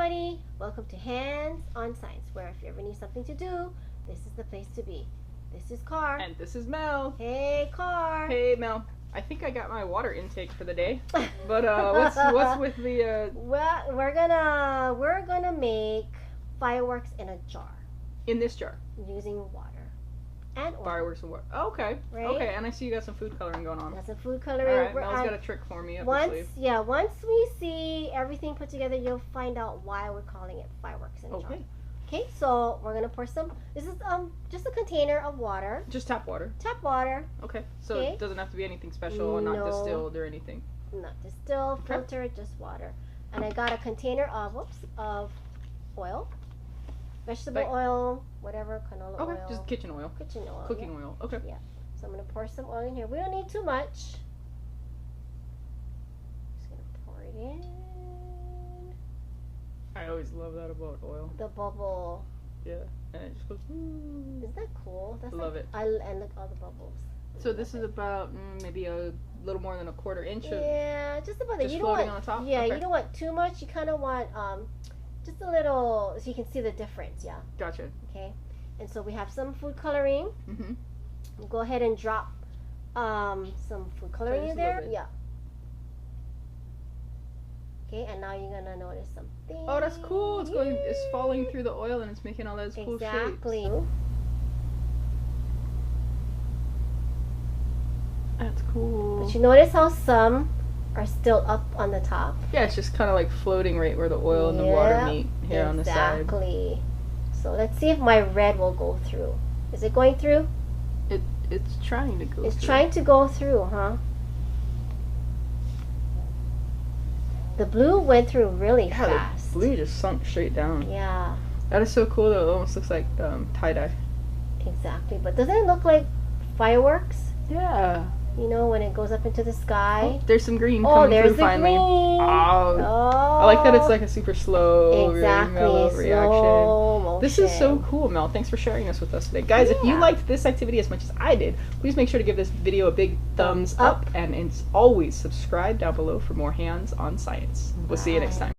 everybody, welcome to Hands on Science, where if you ever need something to do, this is the place to be. This is Carr. And this is Mel. Hey Carr. Hey Mel. I think I got my water intake for the day. But what's with the Well, we're gonna make fireworks in a jar. In this jar? Using water and oil. Fireworks and water. Oh, okay. Right? Okay, and I see you got some food coloring going on. Got some food coloring. Alright, Mel's got a trick for me up her sleeve. Once we see everything put together, you'll find out why we're calling it fireworks in a jar. Okay, so we're gonna pour some. This is just a container of water. Just tap water. Tap water. Okay, so it doesn't have to be anything special or not distilled or anything. Not distilled, filtered, just water. And I got a container of oil, vegetable oil, whatever, canola oil. Okay, just kitchen oil. Kitchen oil. Cooking oil. Okay. Yeah. So I'm gonna pour some oil in here. We don't need too much. Just gonna pour it in. I always love that about oil. The bubble. Yeah, and it just goes. Isn't that cool? That's love it. And look all the bubbles. So this is about maybe a little more than a quarter inch of. Yeah, just about that. Just You floating don't want, on the top. Yeah, okay. you don't want too much. You kind of want just a little, so you can see the difference. Yeah. Gotcha. Okay. And so we have some food coloring. Mhm. We'll go ahead and drop some food coloring in there. Yeah. Okay, and now you're gonna notice something. Oh, that's cool. It's falling through the oil and it's making all those cool shapes. Exactly. That's cool. But you notice how some are still up on the top? Yeah, it's just kind of like floating right where the oil and the water meet here on the side. Exactly. So let's see if my red will go through. Is it going through? It's trying to go through. It's trying to go through, huh? The blue went through really fast. The blue just sunk straight down. Yeah. That is so cool though. It almost looks like tie-dye. Exactly. But doesn't it look like fireworks? Yeah. You know, when it goes up into the sky. Oh, there's some green coming there's through the finally. green. Oh. I like that it's like a super slow, very mellow reaction. Slow motion. This is so cool, Mel. Thanks for sharing this with us today. Guys, if you liked this activity as much as I did, please make sure to give this video a big thumbs up. And as always, subscribe down below for more Hands on Science. We'll see you next time.